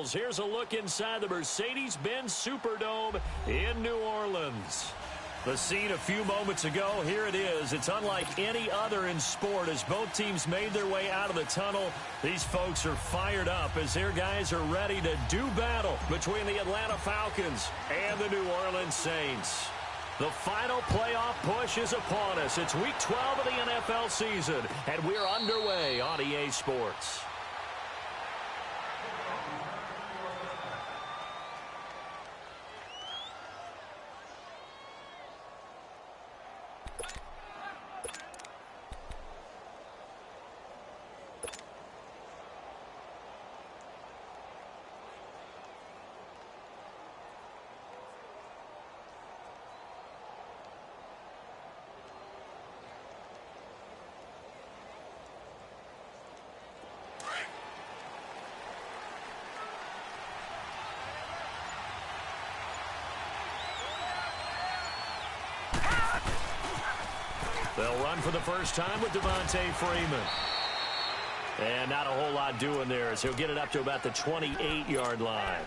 Eagles. Here's a look inside the Mercedes-Benz Superdome in New Orleans. The scene a few moments ago, here it is. It's unlike any other in sport as both teams made their way out of the tunnel. These folks are fired up as their guys are ready to do battle between the Atlanta Falcons and the New Orleans Saints. The final playoff push is upon us. It's Week 12 of the NFL season, and we're underway on EA Sports. They'll run for the first time with Devontae Freeman. And not a whole lot doing there as he'll get it up to about the 28-yard line.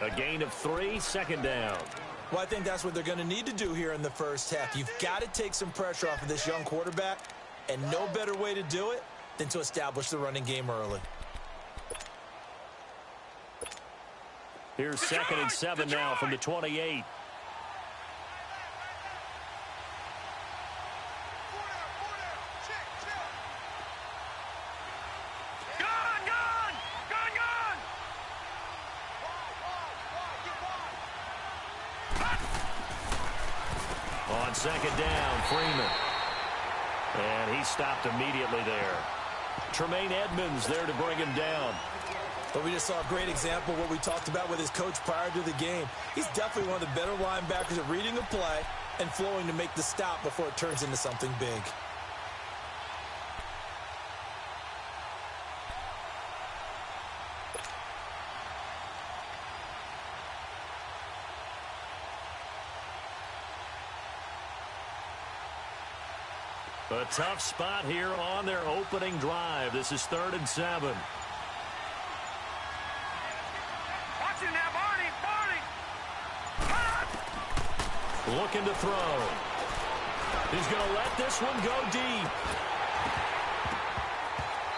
A gain of 3, second down. Well, I think that's what they're going to need to do here in the first half. You've got to take some pressure off of this young quarterback, and no better way to do it than to establish the running game early. Here's 2nd and 7 now from the 28. On 2nd down, Freeman. And he stopped immediately there. Tremaine Edmonds there to bring him down. But we just saw a great example of what we talked about with his coach prior to the game. He's definitely one of the better linebackers at reading the play and flowing to make the stop before it turns into something big. A tough spot here on their opening drive. This is 3rd and 7. Watch it now, Barney! Looking to throw. He's going to let this one go deep.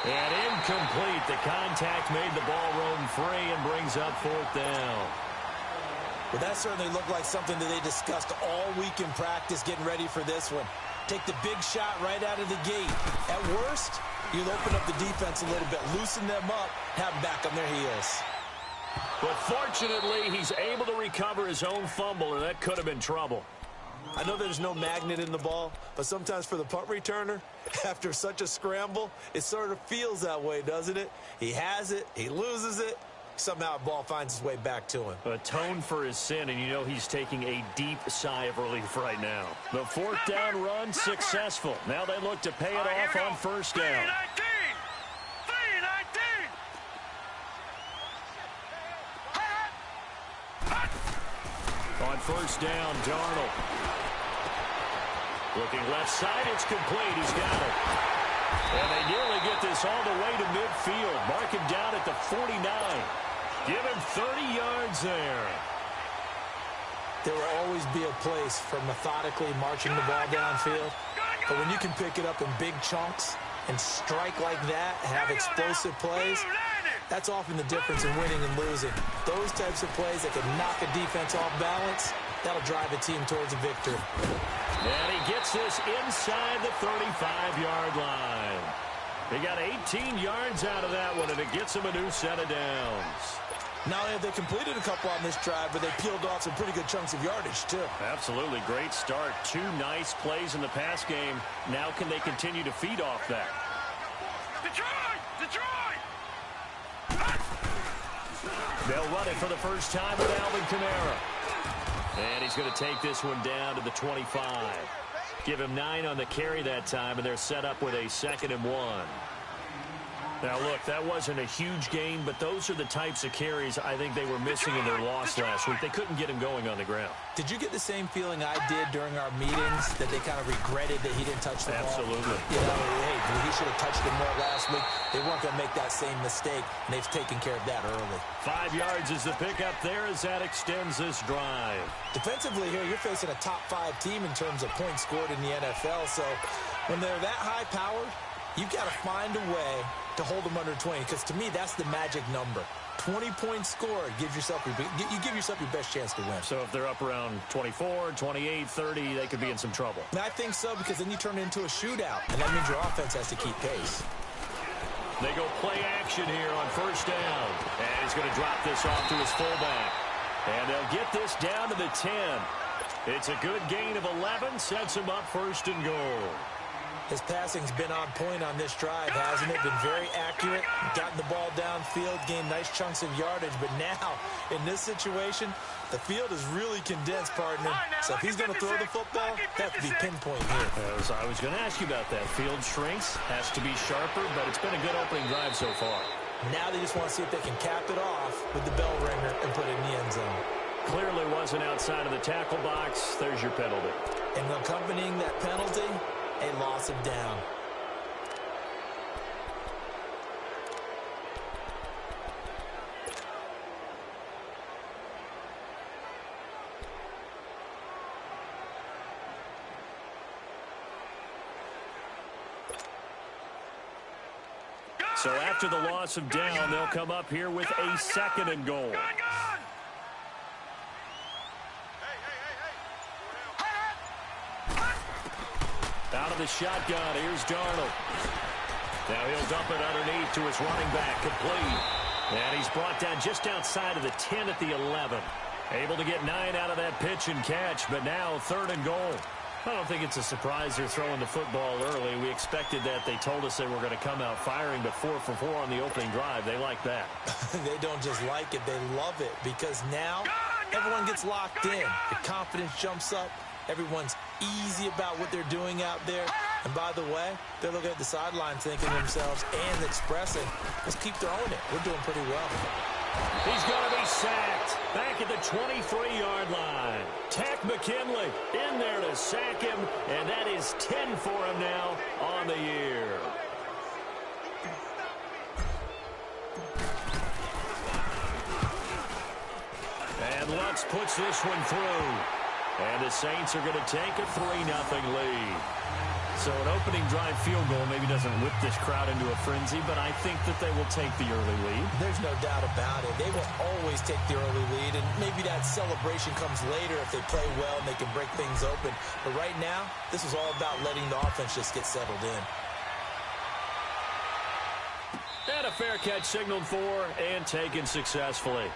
And incomplete. The contact made the ball roam free and brings up 4th down. Well, that certainly looked like something that they discussed all week in practice getting ready for this one. Take the big shot right out of the gate. At worst, you'll open up the defense a little bit, loosen them up, have them back on their heels. But fortunately, he's able to recover his own fumble, or that could have been trouble. I know there's no magnet in the ball, but sometimes for the punt returner, after such a scramble, it sort of feels that way, doesn't it? He has it, he loses it, somehow the ball finds its way back to him. Atone for his sin, and you know he's taking a deep sigh of relief right now. The 4th down run successful. Now they look to pay it off on 1st down. 3-19! On 1st down, Darnold. Looking left side, it's complete. He's got it. And they nearly get this all the way to midfield. Mark him down at the 49. Give him 30 yards there. There will always be a place for methodically marching the ball downfield. But when you can pick it up in big chunks and strike like that and have explosive plays, that's often the difference in winning and losing. Those types of plays that can knock a defense off balance, that'll drive a team towards a victory. And he gets this inside the 35-yard line. He got 18 yards out of that one, and it gets him a new set of downs. Not only have they completed a couple on this drive, but they peeled off some pretty good chunks of yardage, too. Absolutely. Great start. 2 nice plays in the pass game. Now can they continue to feed off that? Detroit! They'll run it for the first time with Alvin Kamara. And he's going to take this one down to the 25. Give him 9 on the carry that time, and they're set up with a 2nd and 1. Now, look, that wasn't a huge gain, but those are the types of carries I think they were missing in their loss last week. They couldn't get him going on the ground. Did you get the same feeling I did during our meetings, that they kind of regretted that he didn't touch the ball? Absolutely. You know, hey, he should have touched it more last week. They weren't going to make that same mistake, and they've taken care of that early. 5 yards is the pickup there as that extends this drive. Defensively here, you're facing a top-5 team in terms of points scored in the NFL, so when they're that high-powered, you've got to find a way to hold them under 20, because to me, that's the magic number. 20 points scored gives yourself you give yourself your best chance to win. So if they're up around 24, 28, 30, they could be in some trouble. And I think so, because then you turn it into a shootout, and that means your offense has to keep pace. They go play action here on first down. And he's going to drop this off to his fullback. And they'll get this down to the 10. It's a good gain of 11, sets him up first and goal. His passing's been on point on this drive, hasn't it? Been very accurate, gotten the ball downfield, gained nice chunks of yardage. But now, in this situation, the field is really condensed, partner. So if he's going to throw the football, that could be pinpoint here. I was going to ask you about that. Field shrinks, has to be sharper, but it's been a good opening drive so far. Now they just want to see if they can cap it off with the bell ringer and put it in the end zone. Clearly wasn't outside of the tackle box. There's your penalty. And accompanying that penalty, a loss of down. So after the loss of down, they'll come up here with a second and goal. Out of the shotgun, here's Darnold. Now he'll dump it underneath to his running back, complete. And he's brought down just outside of the 10 at the 11. Able to get 9 out of that pitch and catch, but now third and goal. I don't think it's a surprise they're throwing the football early. We expected that. They told us they were going to come out firing, but 4 for 4 on the opening drive. They like that. They don't just like it, they love it, because now everyone gets locked in. The confidence jumps up. Everyone's easy about what they're doing out there. And by the way, they're looking at the sideline thinking to themselves and expressing, let's keep throwing it. We're doing pretty well. He's going to be sacked back at the 23-yard line. Takk McKinley in there to sack him, and that is 10 for him now on the year. And Lutz puts this one through. And the Saints are going to take a 3-0 lead. So an opening drive field goal maybe doesn't whip this crowd into a frenzy, but I think that they will take the early lead. There's no doubt about it. They will always take the early lead, and maybe that celebration comes later if they play well and they can break things open. But right now, this is all about letting the offense just get settled in. And a fair catch signaled for and taken successfully.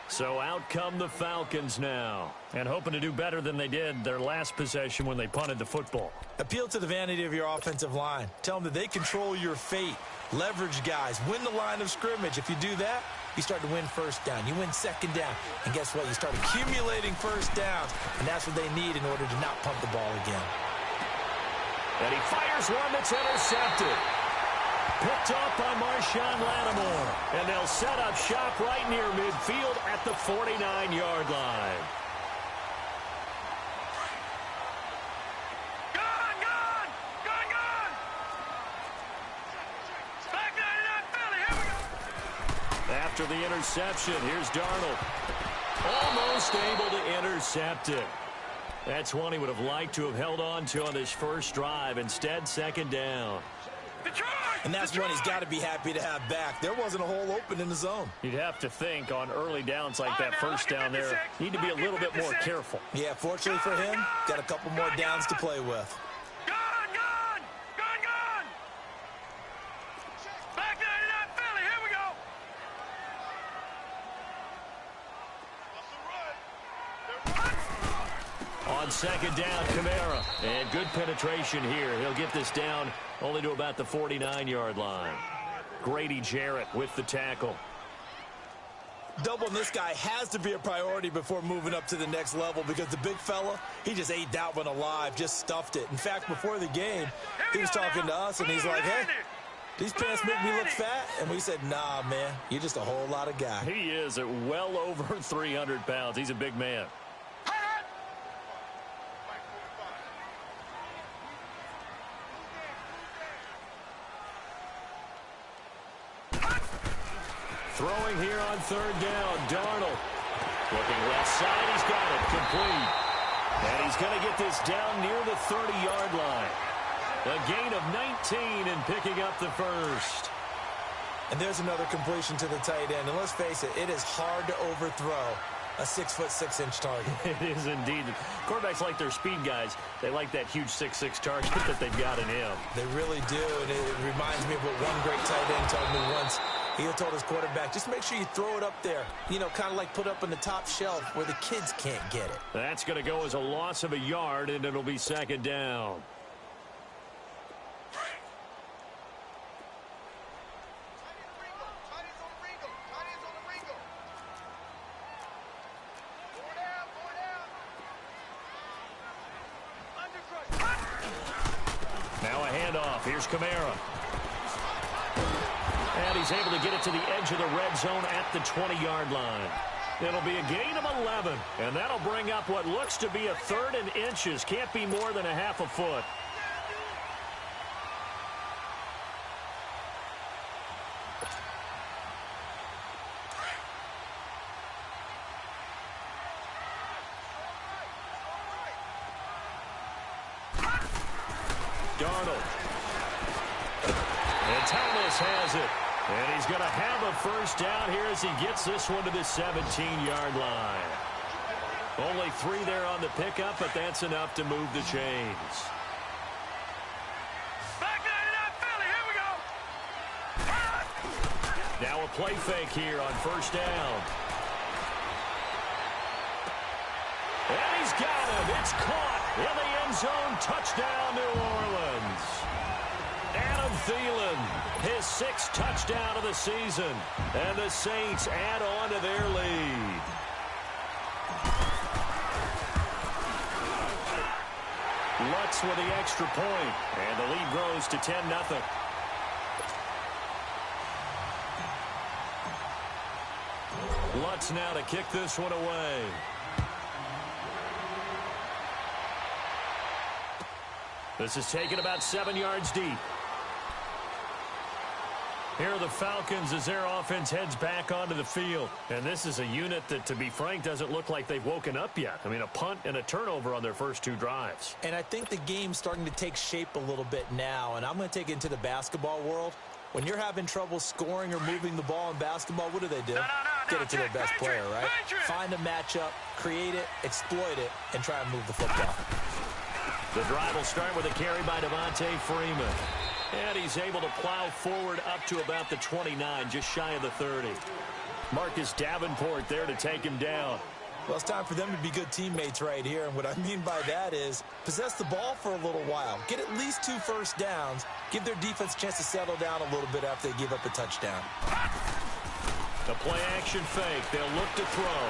So out come the Falcons now, and hoping to do better than they did their last possession when they punted the football. Appeal to the vanity of your offensive line. Tell them that they control your fate. Leverage guys. Win the line of scrimmage. If you do that, you start to win first down. You win second down. And guess what? You start accumulating first downs, and that's what they need in order to not punt the ball again. And he fires one that's intercepted. Picked up by Marshawn Lattimore. And they'll set up shop right near midfield at the 49-yard line. Gone! Back 99 Philly, here we go. After the interception, here's Darnold. Almost able to intercept it. That's one he would have liked to have held on to on this first drive. Instead, second down. Detroit! And that's one he's got to be happy to have back. There wasn't a hole open in the zone. You'd have to think on early downs like that first down there, need to be a little bit more careful. Yeah, fortunately for him, got a couple more downs to play with. Gone! Back 99 Philly, here we go. On second down, Kamara. And good penetration here. He'll get this down only to about the 49-yard line. Grady Jarrett with the tackle. Doubling this guy has to be a priority before moving up to the next level, because the big fella, he just ate that one alive, just stuffed it. In fact, before the game, he was talking to us, and he's like, hey, These pants make me look fat, and we said, nah, man, you're just a whole lot of guy. He is at well over 300 pounds. He's a big man. Throwing here on third down, Darnold. Looking left side, he's got it, complete. And he's going to get this down near the 30-yard line. A gain of 19 and picking up the first. And there's another completion to the tight end. And let's face it, it is hard to overthrow a 6'6" target. It is indeed. Quarterbacks like their speed guys. They like that huge 6'6" target that they've got in him. They really do, and it reminds me of what one great tight end told me once. He told his quarterback, just make sure you throw it up there. You know, kind of like put up on the top shelf where the kids can't get it. That's going to go as a loss of a yard, and it'll be second down. Now a handoff. Here's Kamara. And he's able to get it to the edge of the red zone at the 20-yard line. It'll be a gain of 11, and that'll bring up what looks to be a third and inches. Can't be more than a half a foot. Darnold. And Thomas has it. And he's going to have a first down here as he gets this one to the 17-yard line. Only 3 there on the pickup, but that's enough to move the chains. Back 99 Philly, here we go. Now a play fake here on first down. And he's got him. It's caught in the end zone. Touchdown, New Orleans. Adam Thielen, his 6th touchdown of the season. And the Saints add on to their lead. Lutz with the extra point. And the lead grows to 10-0. Lutz now to kick this one away. This is taken about 7 yards deep. Here are the Falcons as their offense heads back onto the field. And this is a unit that, to be frank, doesn't look like they've woken up yet. I mean, a punt and a turnover on their first 2 drives. And I think the game's starting to take shape a little bit now. And I'm going to take it into the basketball world. When you're having trouble scoring or moving the ball in basketball, what do? Get it to their best player, right? Find a matchup, create it, exploit it, and try and move the football. The drive will start with a carry by Devontae Freeman. And he's able to plow forward up to about the 29, just shy of the 30. Marcus Davenport there to take him down. Well, it's time for them to be good teammates right here. And what I mean by that is possess the ball for a little while. Get at least 2 first downs. Give their defense a chance to settle down a little bit after they give up a touchdown. The play action fake. They'll look to throw.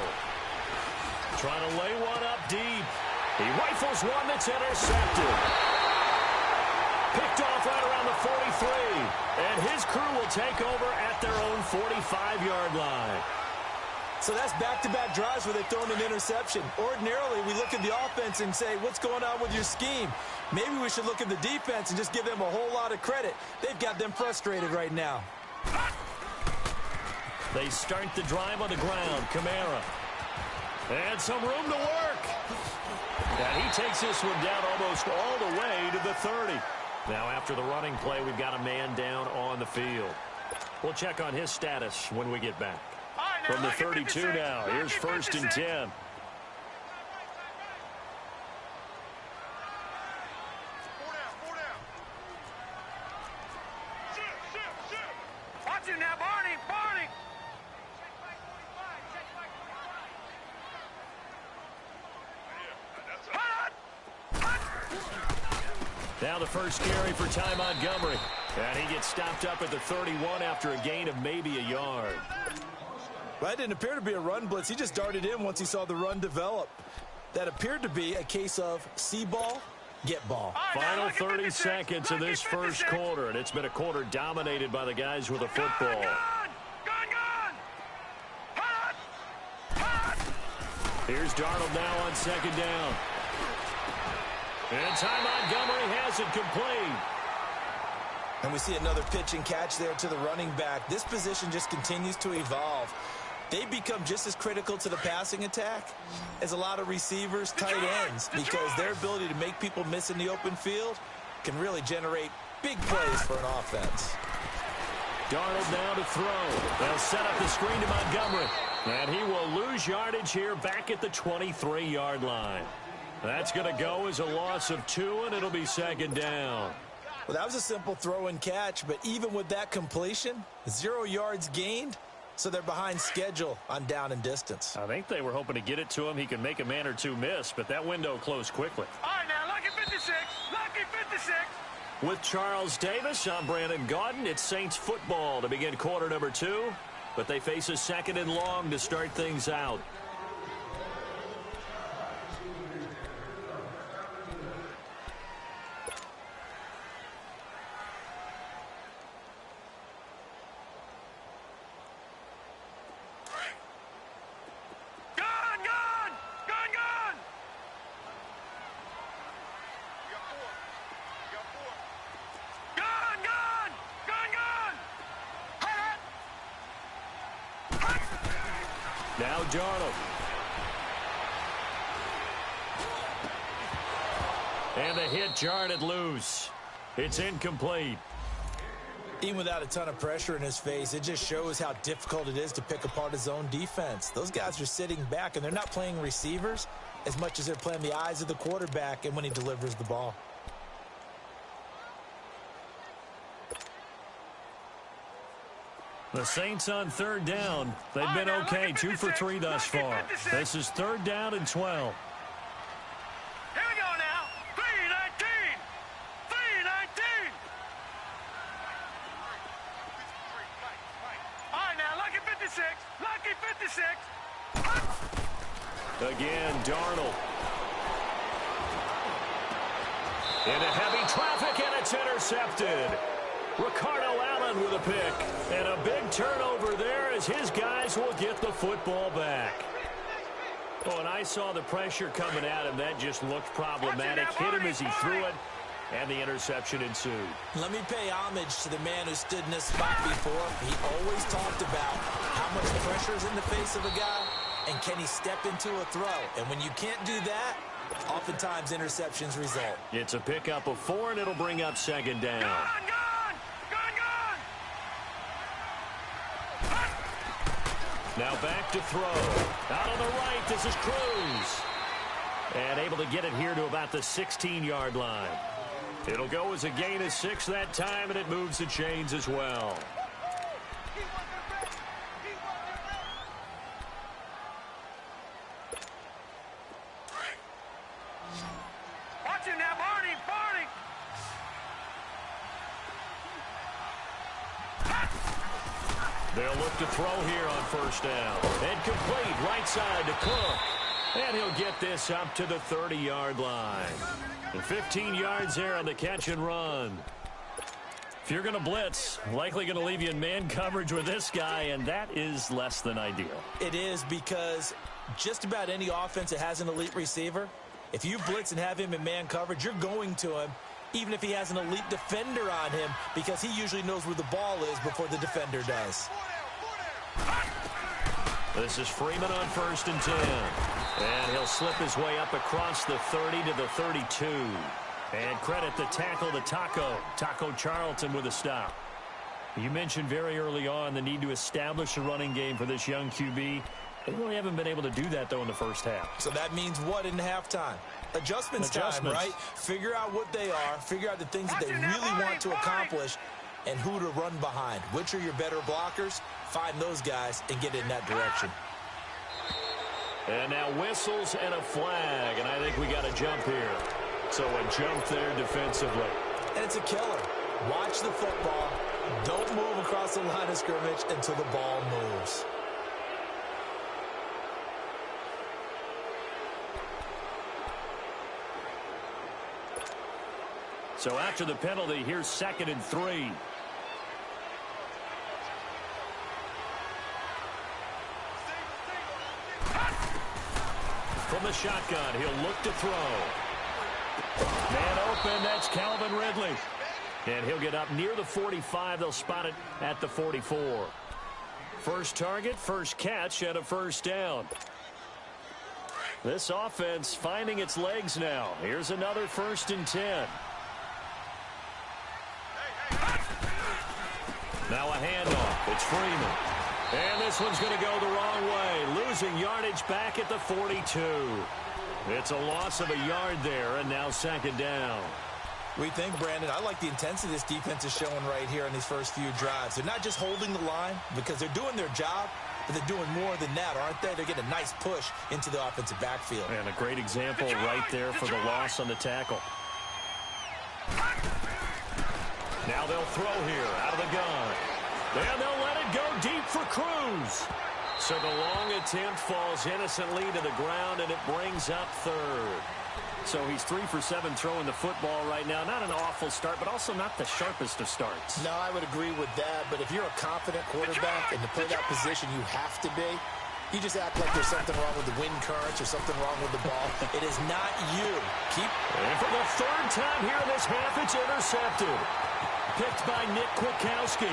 Trying to lay one up deep. He rifles one that's intercepted. Picked off right around the 43. And his crew will take over at their own 45-yard line. So that's back-to-back drives where they've thrown an interception. Ordinarily, we look at the offense and say, what's going on with your scheme? Maybe we should look at the defense and just give them a whole lot of credit. They've got them frustrated right now. They start the drive on the ground. Kamara. And some room to work. And he takes this one down almost all the way to the 30. Now after the running play, we've got a man down on the field. We'll check on his status when we get back. From the 32 now, here's 1st and 10. Watch it now, Barney, Barney. Now the first carry for Ty Montgomery. And he gets stopped up at the 31 after a gain of maybe a yard. Well, that didn't appear to be a run blitz. He just darted in once he saw the run develop. That appeared to be a case of see ball, get ball. Final 30 seconds of this first quarter, and it's been a quarter dominated by the guys with a football. Here's Darnold now on second down. And Ty Montgomery has it complete. And we see another pitch and catch there to the running back. This position just continues to evolve. They become just as critical to the passing attack as a lot of receivers, tight ends, because their ability to make people miss in the open field can really generate big plays for an offense. Darnold now to throw. They'll set up the screen to Montgomery. And he will lose yardage here back at the 23-yard line. That's going to go as a loss of 2, and it'll be second down. Well, that was a simple throw and catch, but even with that completion, 0 yards gained, so they're behind schedule on down and distance. I think they were hoping to get it to him. He could make a man or two miss, but that window closed quickly. All right, now, lucky 56. Lucky 56. With Charles Davis, I'm Brandon Gaudin. It's Saints football to begin quarter number 2, but they face a second and long to start things out. Now Darnold. And the hit jarred it loose. It's incomplete. Even without a ton of pressure in his face, it just shows how difficult it is to pick apart his own defense. Those guys are sitting back, and they're not playing receivers as much as they're playing the eyes of the quarterback and when he delivers the ball. The Saints on third down. They've been okay, 2 for 3 thus far. This is third down and 12. Here we go now. 3-19. 3-19. All right, now, lucky 56. Lucky 56. Again, Darnold. Into heavy traffic, and it's intercepted. Ricardo Allen with a pick. And a big turnover there as his guys will get the football back. Oh, and I saw the pressure coming at him. That just looked problematic. Hit him as he threw it, and the interception ensued. Let me pay homage to the man who stood in this spot before. He always talked about how much pressure is in the face of a guy, and can he step into a throw. And when you can't do that, oftentimes interceptions result. It's a pickup of 4, and it'll bring up second down. Now back to throw. Out on the right, this is Cruz. And able to get it here to about the 16-yard line. It'll go as a gain of 6 that time, and it moves the chains as well. Watch him now, Barney. They'll look to throw here on first down. And complete right side to Cook. And he'll get this up to the 30-yard line. And 15 yards there on the catch and run. If you're going to blitz, likely going to leave you in man coverage with this guy, and that is less than ideal. It is, because just about any offense that has an elite receiver, if you blitz and have him in man coverage, you're going to him, even if he has an elite defender on him, because he usually knows where the ball is before the defender does. This is Freeman on first and 10. And he'll slip his way up across the 30 to the 32. And credit the tackle to Taco Charlton with a stop. You mentioned very early on the need to establish a running game for this young QB. They really haven't been able to do that, though, in the first half. So that means what in halftime? Adjustments time, right? Figure out what they are, figure out the things that they really want to accomplish, and who to run behind. Which are your better blockers? Find those guys and get in that direction. And now whistles and a flag, and I think we got a jump here. So a jump there defensively. And it's a killer. Watch the football. Don't move across the line of scrimmage until the ball moves. So after the penalty, here's 2nd and 3. From the shotgun, he'll look to throw. Man open, that's Calvin Ridley. And he'll get up near the 45. They'll spot it at the 44. First target, first catch, and a first down. This offense finding its legs now. Here's another 1st and 10. Now a handoff. It's Freeman. And this one's going to go the wrong way. Losing yardage back at the 42. It's a loss of a yard there, and now 2nd down. We think, Brandon, I like the intensity this defense is showing right here in these first few drives. They're not just holding the line because they're doing their job, but they're doing more than that, aren't they? They're getting a nice push into the offensive backfield. And a great example right there for the loss on the tackle. Now they'll throw here out of the gun. And they'll let it go deep for Cruz. So the long attempt falls innocently to the ground, and it brings up 3rd. So he's 3 for 7 throwing the football right now. Not an awful start, but also not the sharpest of starts. No, I would agree with that. But if you're a confident quarterback and to play that position you have to be, you just act like there's something wrong with the wind currents or something wrong with the ball. It is not you. And for the 3rd time here in this half, it's intercepted. Picked by Nick Kwiatkowski.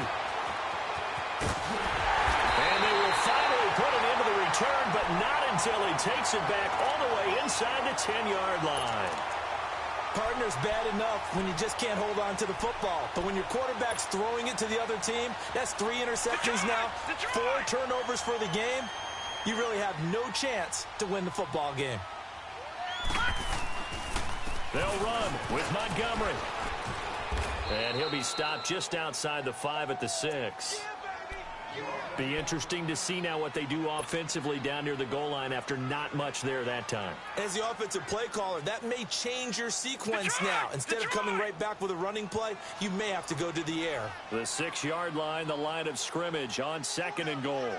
And they will finally put it into the return, but not until he takes it back all the way inside the 10-yard line. Partner's bad enough when you just can't hold on to the football. But when your quarterback's throwing it to the other team, that's 3 interceptions now, 4 turnovers for the game. You really have no chance to win the football game. They'll run with Montgomery. And he'll be stopped just outside the 5 at the 6. Be interesting to see now what they do offensively down near the goal line after not much there that time. As the offensive play caller, that may change your sequence now. Instead of coming right back with a running play, you may have to go to the air. The 6-yard line, the line of scrimmage on 2nd and goal.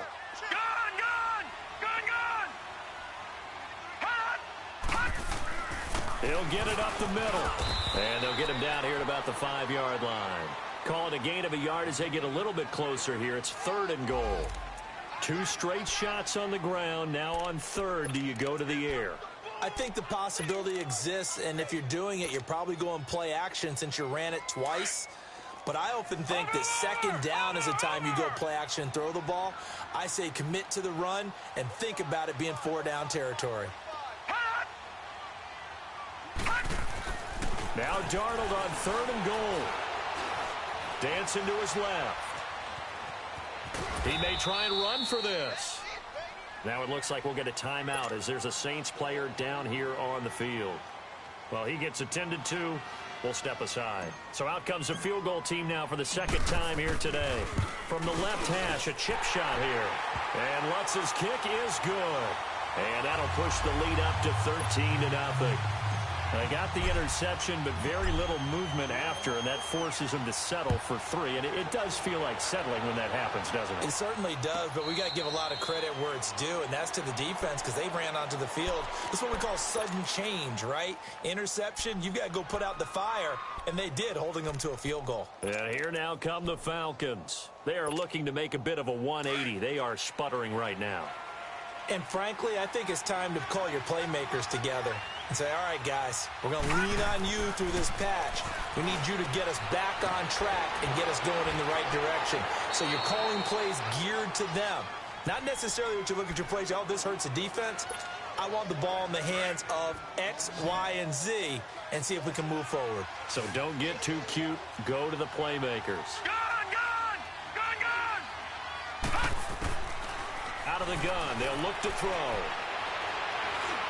He'll get it up the middle. And they'll get him down here at about the 5-yard line. Call it a gain of a yard as they get a little bit closer here. It's 3rd and goal. 2 straight shots on the ground. Now on 3rd, do you go to the air? I think the possibility exists, and if you're doing it, you're probably going play action since you ran it twice. But I often think that 2nd down is the time you go play action and throw the ball. I say commit to the run and think about it being 4-down territory. Now Darnold on 3rd and goal. Dancing to his left. He may try and run for this. Now it looks like we'll get a timeout as there's a Saints player down here on the field. Well, he gets attended to. We'll step aside. So out comes the field goal team now for the 2nd time here today. From the left hash, a chip shot here. And Lutz's kick is good. And that'll push the lead up to 13-0. They got the interception, but very little movement after, and that forces them to settle for 3. And it does feel like settling when that happens, doesn't it? It certainly does, but we got to give a lot of credit where it's due, and that's to the defense because they ran onto the field. That's what we call sudden change, right? Interception, you've got to go put out the fire, and they did, holding them to a field goal. And here now come the Falcons. They are looking to make a bit of a 180. They are sputtering right now. And frankly, I think it's time to call your playmakers together and say, all right, guys, we're going to lean on you through this patch. We need you to get us back on track and get us going in the right direction. So you're calling plays geared to them. Not necessarily what you look at your plays, oh, this hurts the defense. I want the ball in the hands of X, Y, and Z and see if we can move forward. So don't get too cute. Go to the playmakers. Out of the gun, they'll look to throw.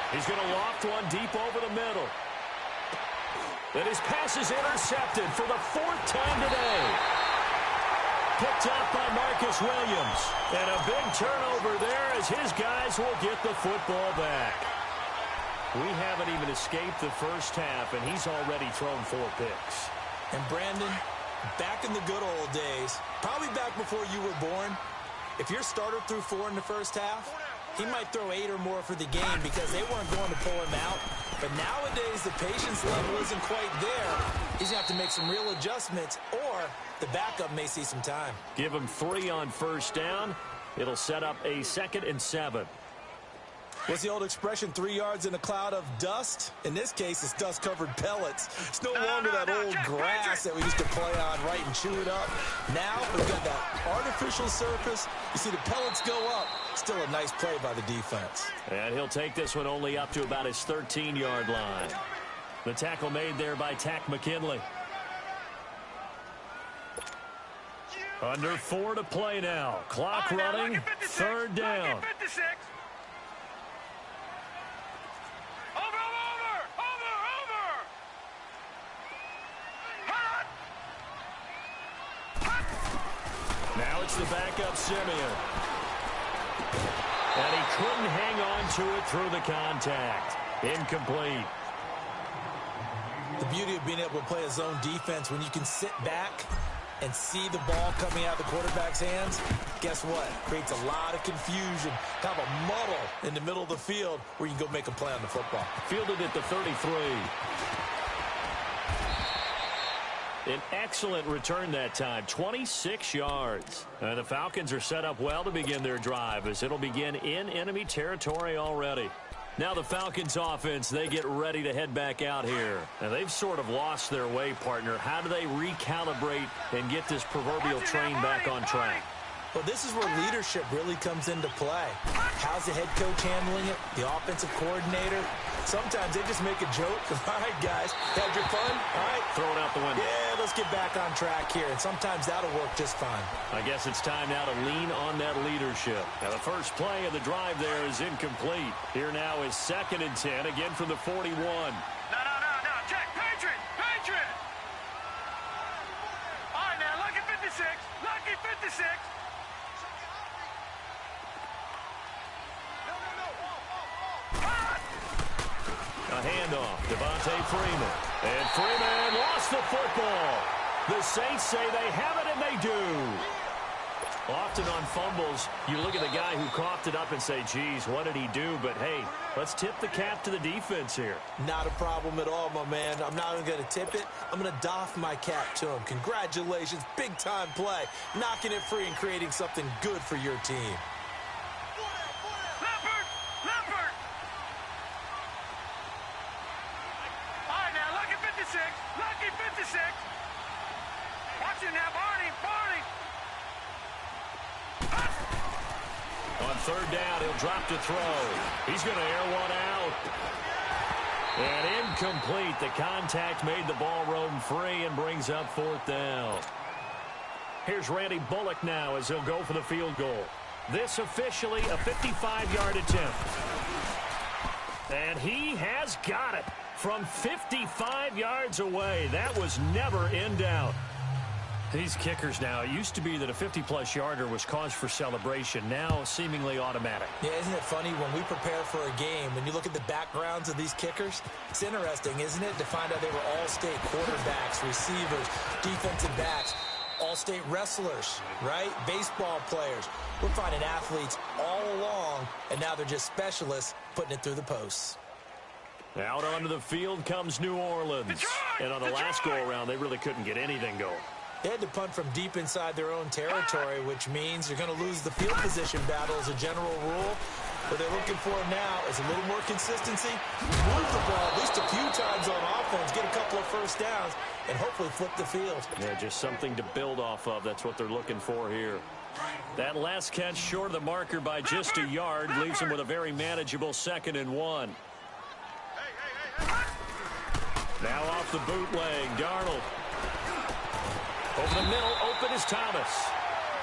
He's going to loft one deep over the middle. And his pass is intercepted for the 4th time today. Picked up by Marcus Williams. And a big turnover there as his guys will get the football back. We haven't even escaped the first half, and he's already thrown 4 picks. And Brandon, back in the good old days, probably back before you were born, if your starter threw 4 in the first half, he might throw 8 or more for the game because they weren't going to pull him out. But nowadays, the patience level isn't quite there. He's going to have to make some real adjustments, or the backup may see some time. Give him 3 on first down. It'll set up a 2nd and 7. What's the old expression, 3 yards in a cloud of dust? In this case, it's dust-covered pellets. It's no longer that old grass that we used to play on, right, and chew it up. Now, we've got that artificial surface. You see the pellets go up. Still a nice play by the defense. And he'll take this one only up to about his 13-yard line. The tackle made there by Takk McKinley. Under 4 to play now. Clock running. 3rd down. Now it's the backup Simeon. And he couldn't hang on to it through the contact. Incomplete. The beauty of being able to play a zone defense when you can sit back and see the ball coming out of the quarterback's hands, guess what? Creates a lot of confusion, kind of a muddle in the middle of the field where you can go make a play on the football. Fielded at the 33. An excellent return that time, 26 yards. And the Falcons are set up well to begin their drive as it'll begin in enemy territory already. Now the Falcons offense, they get ready to head back out here. And they've sort of lost their way, partner. How do they recalibrate and get this proverbial train back on track? Well, this is where leadership really comes into play. How's the head coach handling it? The offensive coordinator? Sometimes they just make a joke. All right, guys, had your fun? All right. Throw it out the window. Yeah, let's get back on track here. And sometimes that'll work just fine. I guess it's time now to lean on that leadership. Now, the first play of the drive there is incomplete. Here now is 2nd and 10, again from the 41. No. Check. Patriot. All right, now, lucky 56. Lucky 56. A handoff, Devontae Freeman. And Freeman lost the football. The Saints say they have it, and they do. Often on fumbles, you look at the guy who coughed it up and say, geez, what did he do? But, hey, let's tip the cap to the defense here. Not a problem at all, my man. I'm not even going to tip it. I'm going to doff my cap to him. Congratulations, big-time play. Knocking it free and creating something good for your team. Leopard. All right, now, lucky 56. Lucky 56. Watch it now, Barney. On 3rd down, he'll drop to throw. He's going to air one out. And incomplete. The contact made the ball roam free and brings up 4th down. Here's Randy Bullock now as he'll go for the field goal. This officially a 55-yard attempt. And he has got it from 55 yards away. That was never in doubt. These kickers now, it used to be that a 50-plus yarder was cause for celebration. Now seemingly automatic. Yeah, isn't it funny when we prepare for a game, when you look at the backgrounds of these kickers, it's interesting, isn't it, to find out they were all-state quarterbacks, receivers, defensive backs, all-state wrestlers, right? Baseball players. We're finding athletes all along, and now they're just specialists putting it through the posts. Out onto the field comes New Orleans. And on the last go-around, they really couldn't get anything going. They had to punt from deep inside their own territory, which means you're going to lose the field position battle as a general rule. What they're looking for now is a little more consistency, move the ball at least a few times on offense, get a couple of first downs, and hopefully flip the field. Yeah, just something to build off of. That's what they're looking for here. That last catch short of the marker by just a yard leaves them with a very manageable 2nd and 1. Now off the bootleg, Darnold. Over the middle, open is Thomas.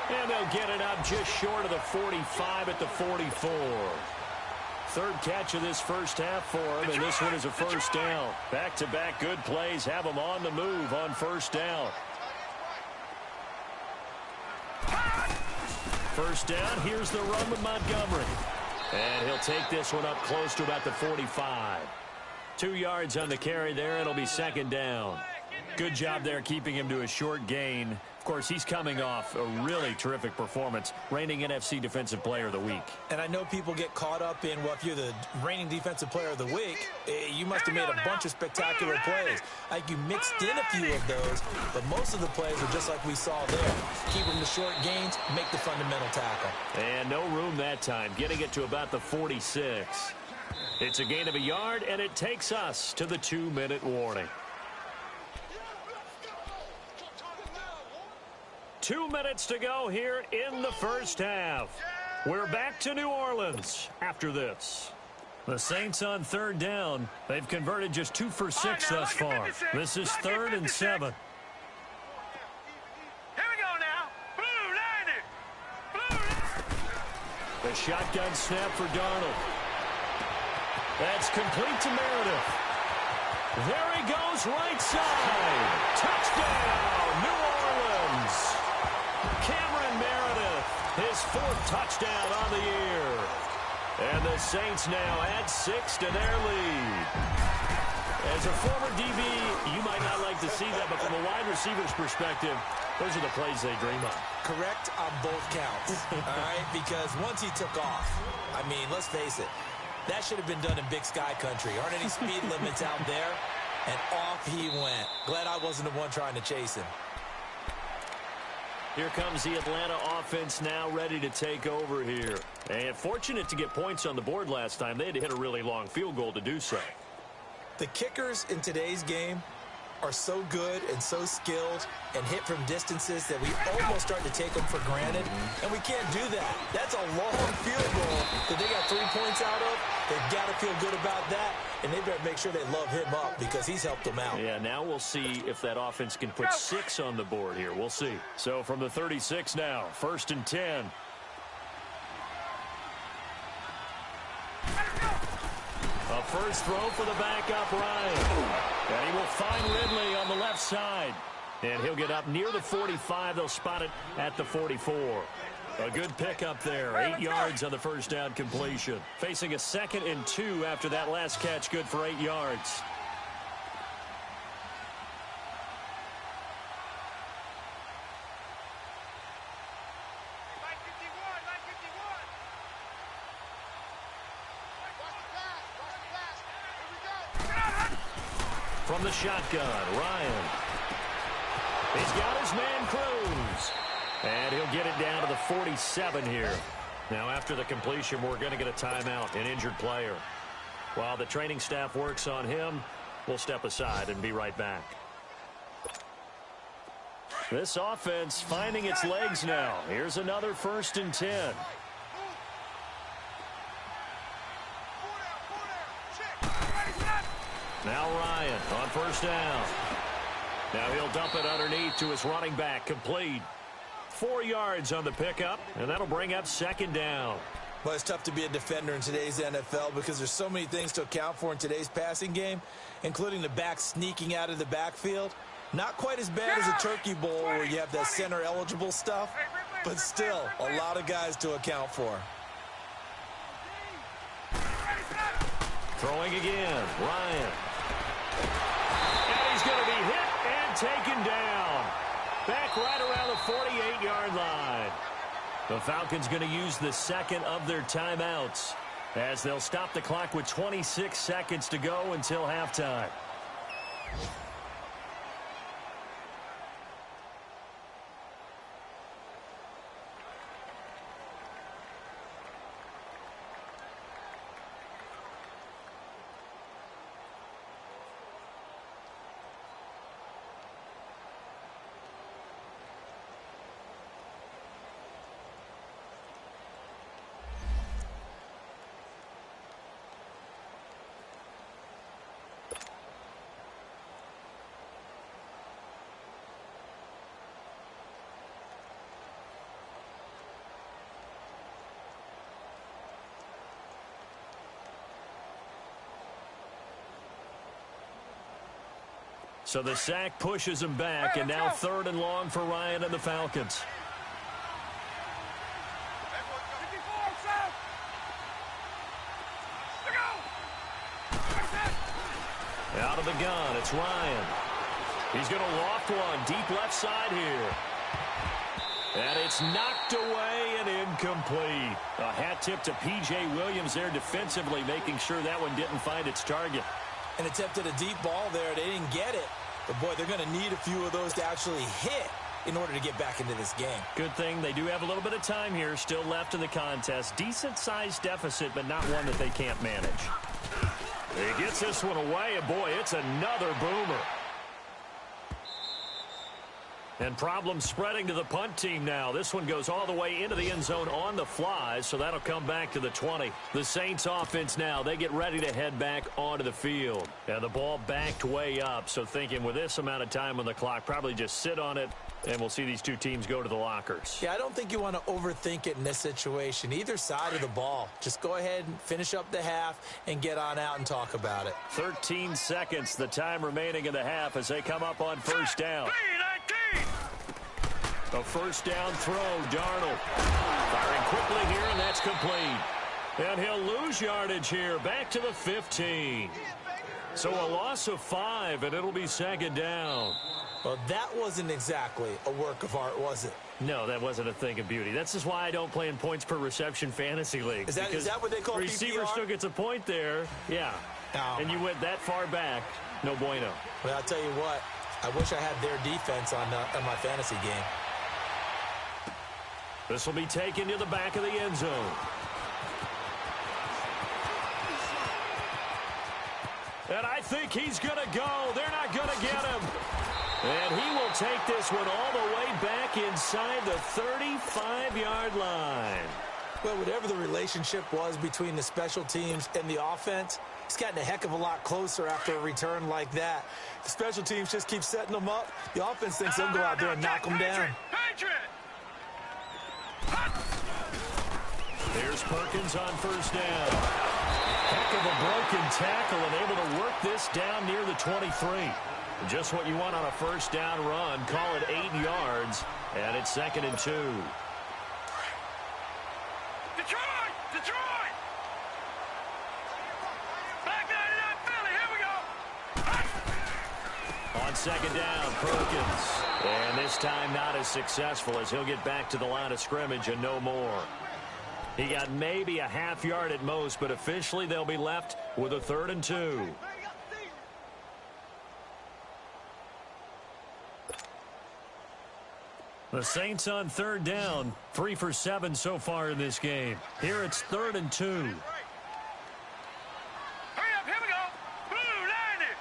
And they'll get it up just short of the 45 at the 44. 3rd catch of this first half for him, and this one is a first down. Back-to-back good plays have him on the move on 1st down. First down, here's the run with Montgomery. And he'll take this one up close to about the 45. 2 yards on the carry there, it'll be 2nd down. Good job there keeping him to a short gain. Of course, he's coming off a really terrific performance, reigning NFC Defensive Player of the Week. And I know people get caught up in, well, if you're the reigning Defensive Player of the Week, you must have made a bunch of spectacular plays. Like you mixed in a few of those, but most of the plays are just like we saw there. Keep them to short gains, make the fundamental tackle. And no room that time, getting it to about the 46. It's a gain of a yard, and it takes us to the 2-minute warning. 2 minutes to go here in the first half. We're back to New Orleans after this. The Saints on third down. They've converted just 2 for 6 thus far. This is 3rd and 7. Here we go now. Blue, line it. The shotgun snap for Darnold. That's complete to Meredith. There he goes, right side. Touchdown, New Orleans. Cameron Meredith, his 4th touchdown on the year. And the Saints now add 6 to their lead. As a former DB, you might not like to see that, but from a wide receiver's perspective, those are the plays they dream of. Correct on both counts, all right? Because once he took off, I mean, let's face it, that should have been done in Big Sky country. Aren't any speed limits out there? And off he went. Glad I wasn't the one trying to chase him. Here comes the Atlanta offense now ready to take over here. And fortunate to get points on the board last time. They had to hit a really long field goal to do so. The kickers in today's game are so good and so skilled and hit from distances that we almost start to take them for granted, and we can't do that. That's a long field goal that they got 3 points out of. They've got to feel good about that, and they better make sure they love him up because he's helped them out. Yeah, now we'll see if that offense can put 6 on the board here. We'll see. So from the 36 now, 1st and 10. A first throw for the backup, Ryan. And he will find Ridley on the left side. And he'll get up near the 45. They'll spot it at the 44. A good pickup there. 8 yards on the first down completion. Facing a 2nd and 2 after that last catch. Good for 8 yards. From the shotgun, Ryan. He's got his man Cruz. And he'll get it down to the 47 here. Now, after the completion, we're going to get a timeout, an injured player. While the training staff works on him, we'll step aside and be right back. This offense finding its legs now. Here's another 1st and 10. Now Ryan on first down. Now he'll dump it underneath to his running back, complete. 4 yards on the pickup, and that'll bring up 2nd down. Well, it's tough to be a defender in today's NFL because there's so many things to account for in today's passing game, including the back sneaking out of the backfield. Not quite as bad as a turkey bowl where you have that center-eligible stuff, but still a lot of guys to account for. Throwing again, Ryan. And he's going to be hit and taken down. Back right around the 48-yard line. The Falcons going to use the 2nd of their timeouts as they'll stop the clock with 26 seconds to go until halftime. So the sack pushes him back, and now 3rd and long for Ryan and the Falcons. Out of the gun, it's Ryan. He's going to loft one deep left side here. And it's knocked away and incomplete. A hat tip to P.J. Williams there defensively, making sure that one didn't find its target. And attempted a deep ball there. They didn't get it. But, boy, they're going to need a few of those to actually hit in order to get back into this game. Good thing they do have a little bit of time here still left in the contest. Decent-sized deficit, but not one that they can't manage. He gets this one away, and, boy, it's another boomer. And problems spreading to the punt team now. This one goes all the way into the end zone on the fly, so that'll come back to the 20. The Saints offense now, they get ready to head back onto the field. And the ball backed way up, so thinking with this amount of time on the clock, probably just sit on it, and we'll see these two teams go to the lockers. Yeah, I don't think you want to overthink it in this situation. Either side of the ball. Just go ahead and finish up the half and get on out and talk about it. 13 seconds, the time remaining in the half as they come up on first down. A first down throw, Darnold. Firing quickly here, and that's complete. And he'll lose yardage here, back to the 15. So a loss of 5, and it'll be second down. Well, that wasn't exactly a work of art, was it? No, that wasn't a thing of beauty. This is why I don't play in points per reception fantasy league. Is that what they call receiver PPR? still gets a point there. Yeah. Oh. And you went that far back. No bueno. Well, I'll tell you what. I wish I had their defense on my fantasy game. This will be taken to the back of the end zone. And I think he's going to go. They're not going to get him. And he will take this one all the way back inside the 35-yard line. Well, whatever the relationship was between the special teams and the offense, it's gotten a heck of a lot closer after a return like that. The special teams just keep setting them up. The offense thinks they'll go out there and knock them down. There's Perkins on first down. Heck of a broken tackle and able to work this down near the 23. Just what you want on a first down run. Call it 8 yards, and it's 2nd and 2. Detroit! Detroit! Back 99 Philly, here we go! On second down, Perkins. And this time not as successful as he'll get back to the line of scrimmage and no more. He got maybe a half yard at most, but officially they'll be left with a 3rd and 2. The Saints on 3rd down, 3 for 7 so far in this game. Here it's 3rd and 2. Hurry up, here we go! Blue 90!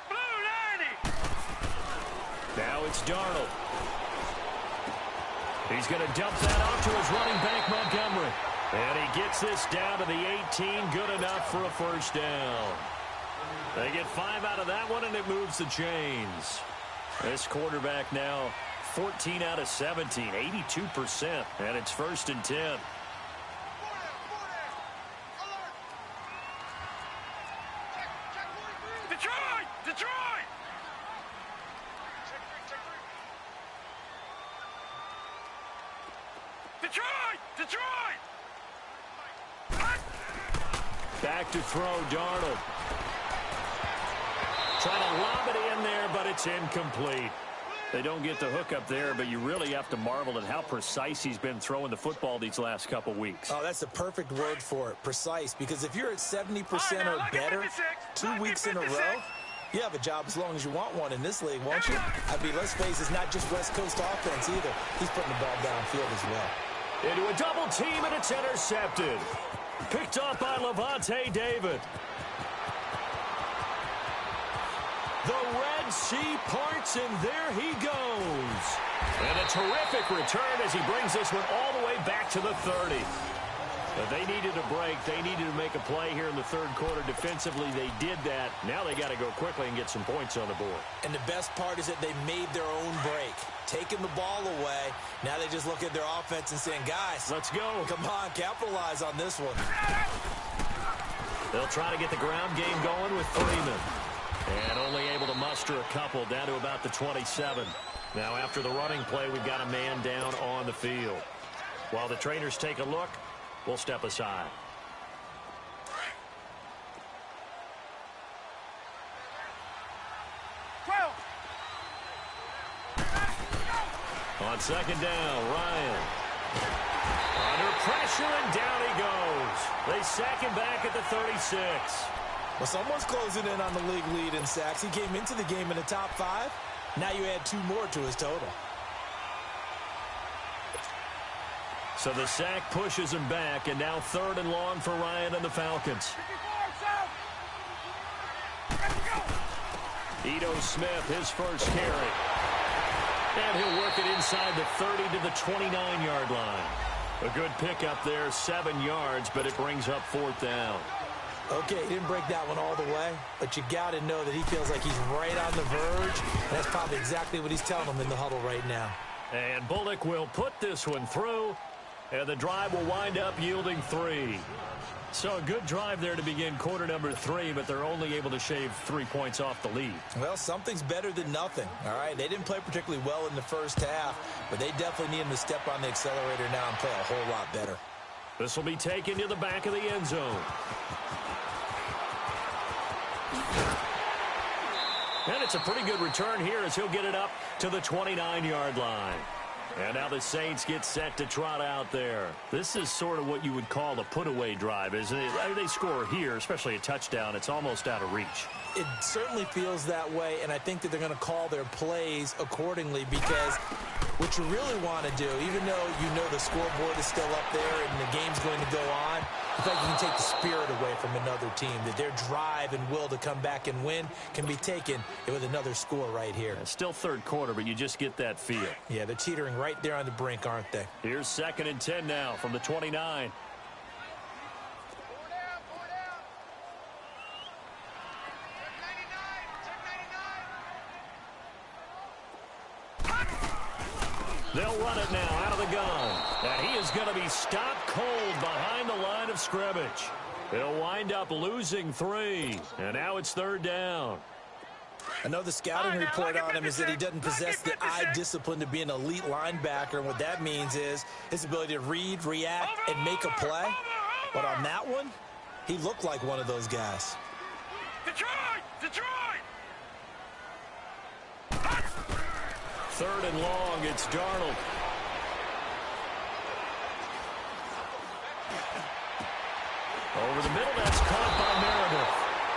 Blue 90! Now it's Darnold. He's going to dump that off to his running back, Montgomery. And he gets this down to the 18, good enough for a first down. They get 5 out of that one, and it moves the chains. This quarterback now 14 out of 17, 82%, and it's 1st and 10. Detroit! Detroit! Detroit! Detroit! Back to throw, Darnold. Trying to lob it in there, but it's incomplete. They don't get the hook up there, but you really have to marvel at how precise he's been throwing the football these last couple weeks. Oh, that's the perfect word for it, precise, because if you're at 70% or better 2 weeks in a row, you have a job as long as you want one in this league, won't you? I mean, let's face it, it's not just West Coast offense either. He's putting the ball downfield as well. Into a double team, and it's intercepted. Picked off by Levante David. The Red Sea parts, and there he goes. And a terrific return as he brings this one all the way back to the 30. But they needed a break. They needed to make a play here in the 3rd quarter. Defensively, they did that. Now they got to go quickly and get some points on the board. And the best part is that they made their own break. Taking the ball away. Now they just look at their offense and saying, guys, let's go. Come on, capitalize on this one. They'll try to get the ground game going with Freeman. And only able to muster a couple down to about the 27. Now after the running play, we've got a man down on the field. While the trainers take a look, we'll step aside. On second down, Ryan. Under pressure, and down he goes. They sack him back at the 36. Well, someone's closing in on the league lead in sacks. He came into the game in the top 5. Now you add 2 more to his total. So the sack pushes him back, and now 3rd and long for Ryan and the Falcons. Ito Smith, his first carry. And he'll work it inside the 30 to the 29-yard line. A good pickup there, 7 yards, but it brings up 4th down. Okay, he didn't break that one all the way, but you got to know that he feels like he's right on the verge, and that's probably exactly what he's telling them in the huddle right now. And Bullock will put this one through, and the drive will wind up yielding 3. So a good drive there to begin quarter number 3, but they're only able to shave 3 points off the lead. Well, something's better than nothing, all right? They didn't play particularly well in the first half, but they definitely need him to step on the accelerator now and play a whole lot better. This will be taken to the back of the end zone. And it's a pretty good return here as he'll get it up to the 29-yard line. And now the Saints get set to trot out there. This is sort of what you would call a put-away drive, isn't it? They score here, especially a touchdown. It's almost out of reach. It certainly feels that way, and I think that they're going to call their plays accordingly because what you really want to do, even though you know the scoreboard is still up there and the game's going to go on, in fact, you can take the spirit away from another team, that their drive and will to come back and win can be taken with another score right here. It's still 3rd quarter, but you just get that feel. Yeah, they're teetering right there on the brink, aren't they? Here's 2nd and 10 now from the 29. They'll run it now out of the gun. And he is going to be stopped cold behind the line of scrimmage. He'll wind up losing 3. And now it's 3rd down. I know the scouting report on him is that he doesn't possess the eye discipline to be an elite linebacker. And what that means is his ability to read, react, and make a play. But on that one, he looked like one of those guys. Detroit! Detroit! 3rd and long, it's Darnold. Over the middle, that's caught by Meredith.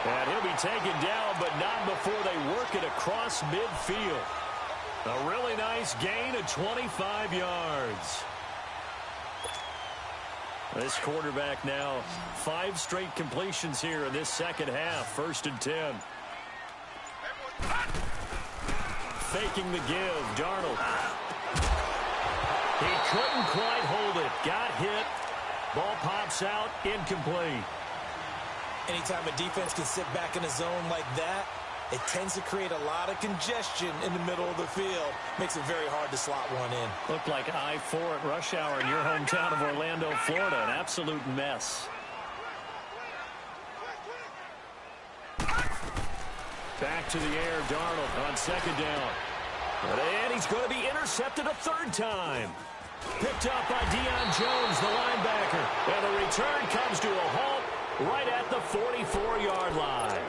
And he'll be taken down, but not before they work it across midfield. A really nice gain of 25 yards. This quarterback now, 5 straight completions here in this second half. 1st and 10. Faking the give, Darnold. He couldn't quite hold it. Got hit. Ball pops out, incomplete. Anytime a defense can sit back in a zone like that, it tends to create a lot of congestion in the middle of the field. Makes it very hard to slot one in. Looked like I-4 at rush hour in your hometown of Orlando, Florida. An absolute mess. Back to the air, Darnold on 2nd down. And he's going to be intercepted a 3rd time. Picked up by Deion Jones, the linebacker. And the return comes to a halt right at the 44-yard line.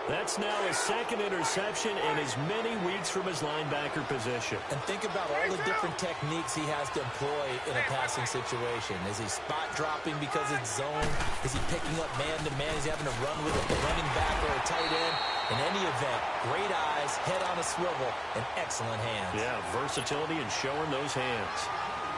That's now his 2nd interception in as many weeks from his linebacker position. And think about all the different techniques he has to employ in a passing situation. Is he spot dropping because it's zone? Is he picking up man-to-man? Is he having to run with a running back or a tight end? In any event, great eyes, head on a swivel, and excellent hands. Yeah, versatility and showing those hands.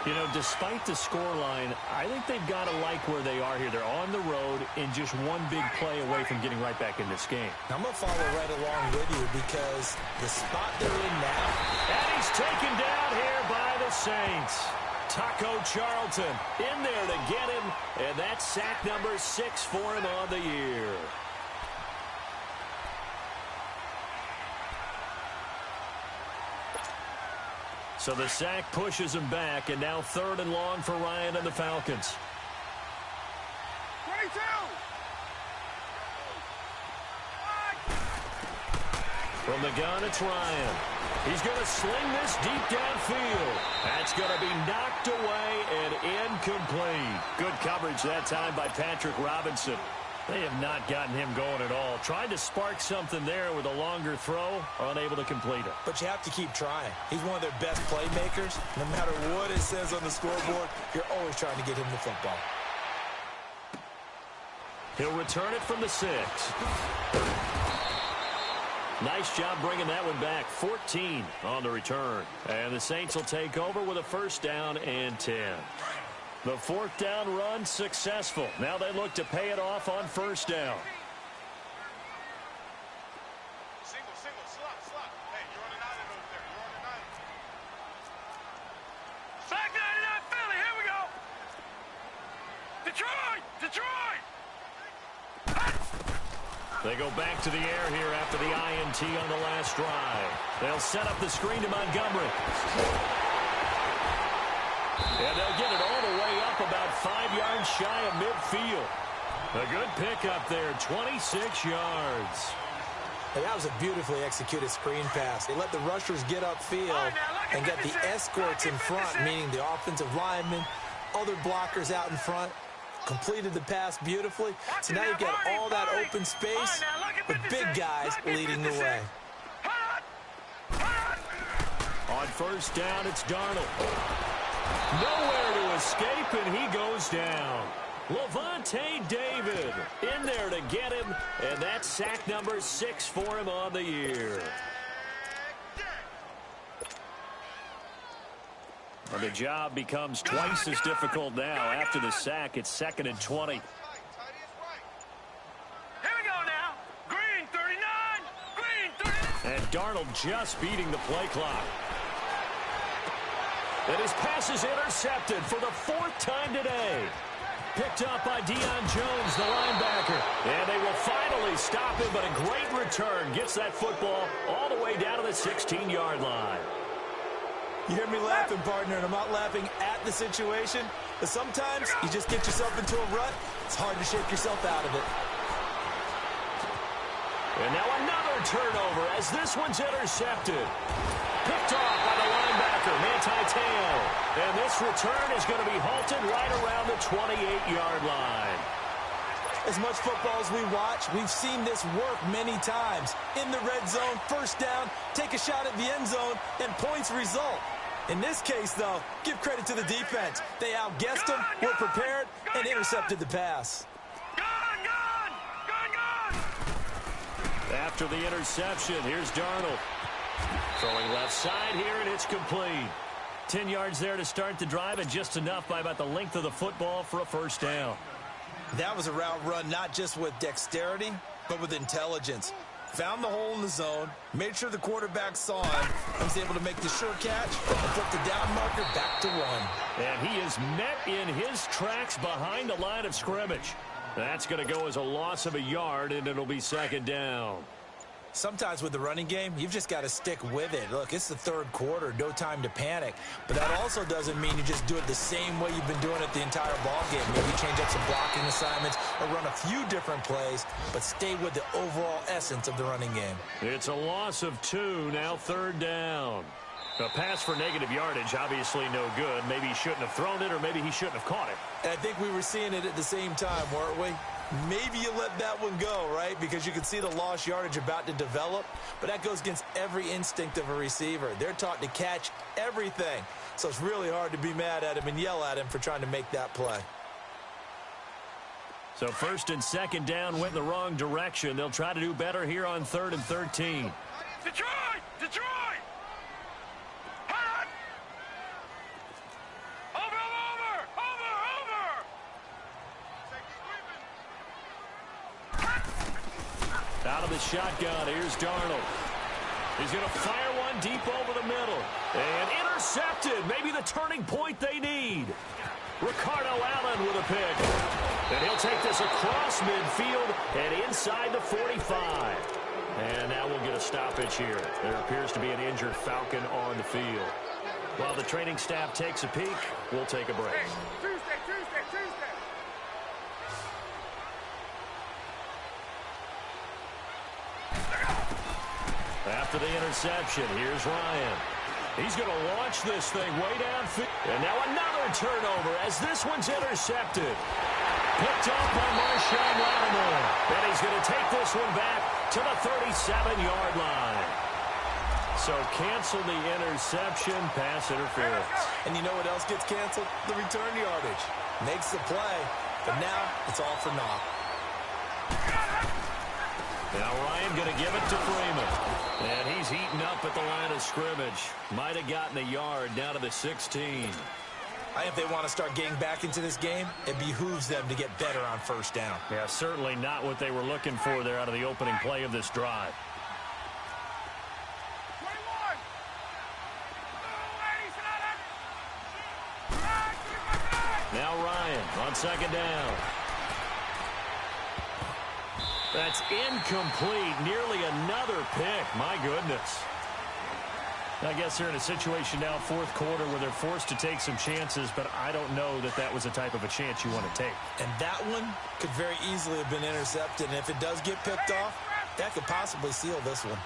You know, despite the scoreline, I think they've got to like where they are here. They're on the road and just one big play away from getting right back in this game. I'm going to follow right along with you because the spot they're in now. And he's taken down here by the Saints. Taco Charlton in there to get him, and that's sack number 6 for him on the year. So the sack pushes him back, and now 3rd and long for Ryan and the Falcons. 22! From the gun, it's Ryan. He's going to sling this deep downfield. That's going to be knocked away and incomplete. Good coverage that time by Patrick Robinson. They have not gotten him going at all. Tried to spark something there with a longer throw, unable to complete it. But you have to keep trying. He's one of their best playmakers. No matter what it says on the scoreboard, you're always trying to get him the football. He'll return it from the 6. Nice job bringing that one back. 14 on the return. And the Saints will take over with a first down and 10. The fourth down run successful. Now they look to pay it off on first down. Single, slot. Hey, you're on an island over there. You're on an island. Back 99 Philly, here we go. Detroit! They go back to the air here after the INT on the last drive. They'll set up the screen to Montgomery. And they'll get it all the way up about 5 yards shy of midfield. A good pickup there, 26 yards. And that was a beautifully executed screen pass. They let the rushers get upfield and get the escorts in front, meaning the offensive linemen, other blockers out in front. Completed the pass beautifully. So now you've got all that open space with big guys leading the way. On first down, it's Darnold. Nowhere to escape, and he goes down. Lavonte David in there to get him, and that's sack number 6 for him on the year. And the job becomes twice as difficult now. After the sack, it's 2nd and 20. Here we go now. Green 39. And Darnold just beating the play clock. And his pass is intercepted for the 4th time today. Picked up by Deion Jones, the linebacker. And they will finally stop him, but a great return. Gets that football all the way down to the 16-yard line. You hear me laughing, partner, and I'm not laughing at the situation. But sometimes you just get yourself into a rut. It's hard to shake yourself out of it. And now another turnover as this one's intercepted. Picked off by the linebacker, Manti Te'o. And this return is going to be halted right around the 28-yard line. As much football as we watch, we've seen this work many times. In the red zone, first down, take a shot at the end zone, and points result. In this case, though, give credit to the defense. They outguessed them, were prepared, and intercepted the pass. Gone! After the interception, here's Darnold. Throwing left side here, and it's complete. 10 yards there to start the drive, and just enough by about the length of the football for a first down. That was a route run not just with dexterity, but with intelligence. Found the hole in the zone, made sure the quarterback saw him, and was able to make the sure catch and put the down marker back to 1. And he is met in his tracks behind the line of scrimmage. That's going to go as a loss of a yard, and it'll be 2nd down. Sometimes with the running game, you've just got to stick with it. Look, it's the 3rd quarter, no time to panic. But that also doesn't mean you just do it the same way you've been doing it the entire ball game. Maybe change up some blocking assignments or run a few different plays, but stay with the overall essence of the running game. It's a loss of 2, now 3rd down. A pass for negative yardage, obviously no good. Maybe he shouldn't have thrown it, or maybe he shouldn't have caught it. And I think we were seeing it at the same time, weren't we? Maybe you let that one go, right? Because you can see the lost yardage about to develop. But that goes against every instinct of a receiver. They're taught to catch everything. So it's really hard to be mad at him and yell at him for trying to make that play. So 1st and 2nd down went in the wrong direction. They'll try to do better here on 3rd and 13. Detroit! Out of the shotgun, here's Darnold. He's going to fire one deep over the middle. And intercepted, maybe the turning point they need. Ricardo Allen with a pick. And he'll take this across midfield and inside the 45. And now we'll get a stoppage here. There appears to be an injured Falcon on the field. While the training staff takes a peek, we'll take a break. Tuesday. After the interception, here's Ryan. He's going to launch this thing way downfield. And now another turnover as this one's intercepted. Picked off by Marshon Lattimore. And he's going to take this one back to the 37-yard line. So cancel the interception, pass interference. And you know what else gets canceled? The return yardage. Makes the play, but now it's all for naught. Now Ryan going to give it to Freeman. And he's heating up at the line of scrimmage. Might have gotten a yard down to the 16. If they want to start getting back into this game, it behooves them to get better on first down. Yeah, certainly not what they were looking for there out of the opening play of this drive. Now Ryan on second down. That's incomplete. Nearly another pick. My goodness. I guess they're in a situation now, fourth quarter, where they're forced to take some chances, but I don't know that that was the type of a chance you want to take. And that one could very easily have been intercepted, and if it does get picked off, that could possibly seal this one.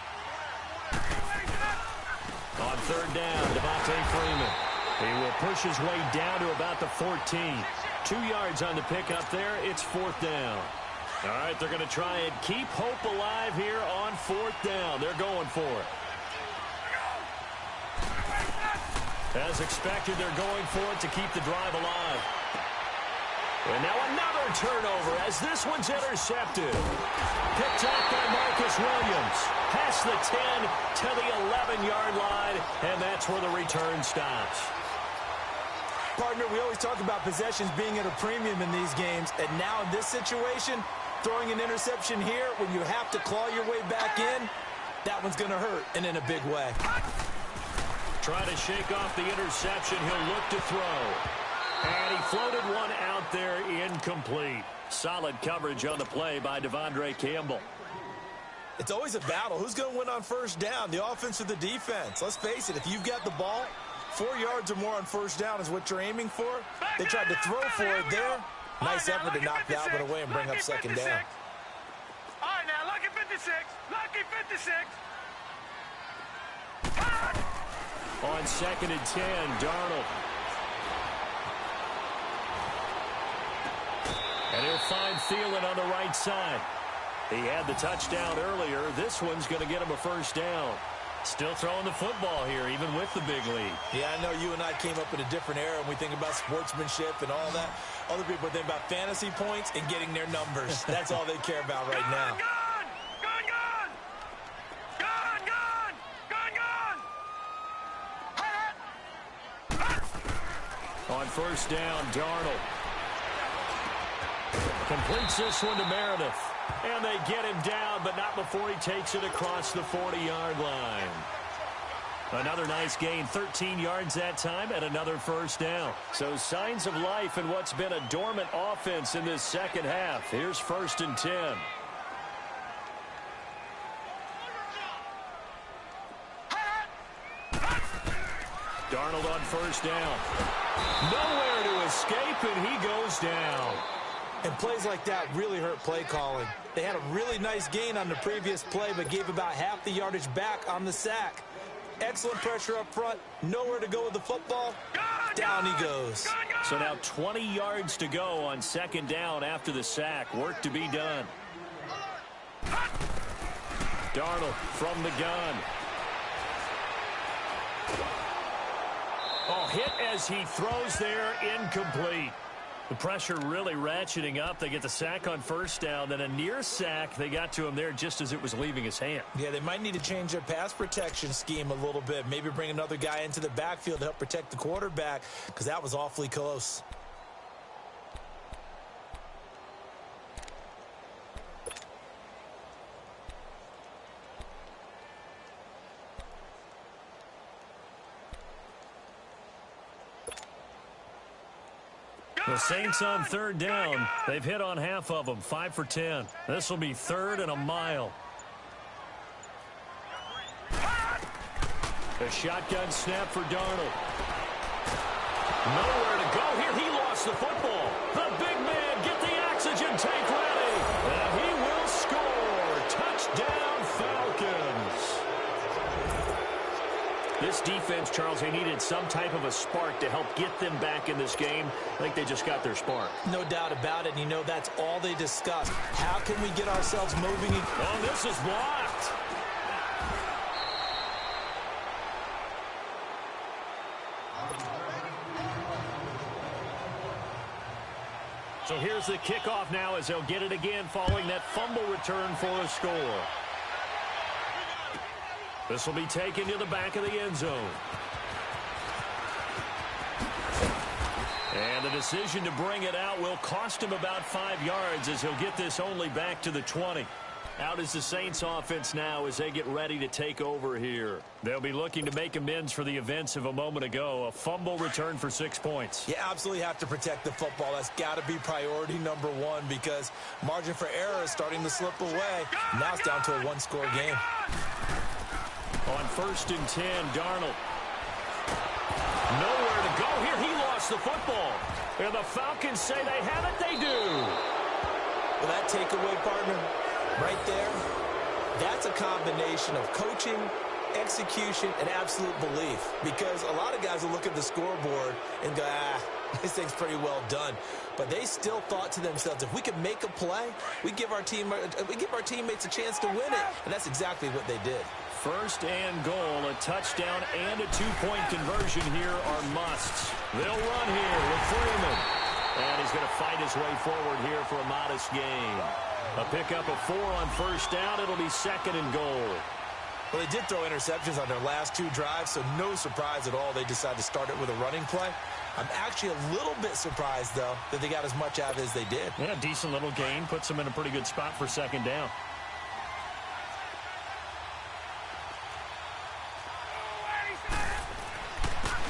On third down, Devontae Freeman. He will push his way down to about the 14. 2 yards on the pickup there. It's fourth down. All right, they're going to try and keep hope alive here on fourth down. They're going for it. As expected, they're going for it to keep the drive alive. And now another turnover as this one's intercepted. Picked up by Marcus Williams. Past the 10 to the 11-yard line, and that's where the return stops. Partner, we always talk about possessions being at a premium in these games, and now in this situation, throwing an interception here when you have to claw your way back in, that one's going to hurt, and in a big way. Trying to shake off the interception. He'll look to throw. And he floated one out there, incomplete. Solid coverage on the play by Devondre Campbell. It's always a battle. Who's going to win on first down, the offense or the defense? Let's face it, if you've got the ball, 4 yards or more on first down is what you're aiming for. They tried to throw for it there. Nice effort to knock that one away and bring up second down. All right, now, lucky 56. Lucky 56. On second and 10, Darnold. And he'll find Thielen on the right side. He had the touchdown earlier. This one's going to get him a first down. Still throwing the football here, even with the big lead. Yeah, I know you and I came up in a different era, and we think about sportsmanship and all that. Other people think about fantasy points and getting their numbers. That's all they care about right now. On first down, Darnold completes this one to Meredith. And they get him down, but not before he takes it across the 40-yard line. Another nice gain, 13 yards that time, and another first down. So signs of life in what's been a dormant offense in this second half. Here's first and 10. Darnold on first down. Nowhere to escape, and he goes down. And plays like that really hurt play calling. They had a really nice gain on the previous play, but gave about half the yardage back on the sack. Excellent pressure up front. Nowhere to go with the football. Down he goes. So now 20 yards to go on second down after the sack. Work to be done. Darnold from the gun. Oh, hit as he throws there, incomplete. The pressure really ratcheting up. They get the sack on first down, then a near sack. They got to him there just as it was leaving his hand. Yeah, they might need to change their pass protection scheme a little bit. Maybe bring another guy into the backfield to help protect the quarterback, because that was awfully close. The Saints on third down. They've hit on half of them, 5 for 10. This will be third and a mile. A shotgun snap for Darnold. Nowhere to go here. He lost the football. The big man, get the oxygen tank ready. And he will score. Touchdown, Falcons. This this defense, Charles, they needed some type of a spark to help get them back in this game. I think they just got their spark. No doubt about it. And you know, that's all they discussed. How can we get ourselves moving? Oh, this is blocked. So here's the kickoff now as they'll get it again following that fumble return for a score. This will be taken to the back of the end zone. And the decision to bring it out will cost him about 5 yards as he'll get this only back to the 20. Out is the Saints offense now as they get ready to take over here. They'll be looking to make amends for the events of a moment ago. A fumble return for 6 points. You absolutely have to protect the football. That's got to be priority number one because margin for error is starting to slip away. Now it's down to a one-score game. On 1st and 10, Darnold. Nowhere to go here. He lost the football. And the Falcons say they have it. They do. Well, that takeaway, partner, right there, that's a combination of coaching, execution, and absolute belief. Because a lot of guys will look at the scoreboard and go, this thing's pretty well done. But they still thought to themselves, if we can make a play, we give our teammates a chance to win it. And that's exactly what they did. 1st and goal, a touchdown and a 2-point conversion here are musts. They'll run here with Freeman. And he's going to fight his way forward here for a modest gain. A pickup of 4 on 1st down. It'll be 2nd and goal. Well, they did throw interceptions on their last 2 drives, so no surprise at all they decided to start it with a running play. I'm actually a little bit surprised, though, that they got as much out of it as they did. Yeah, decent little gain. Puts them in a pretty good spot for 2nd down.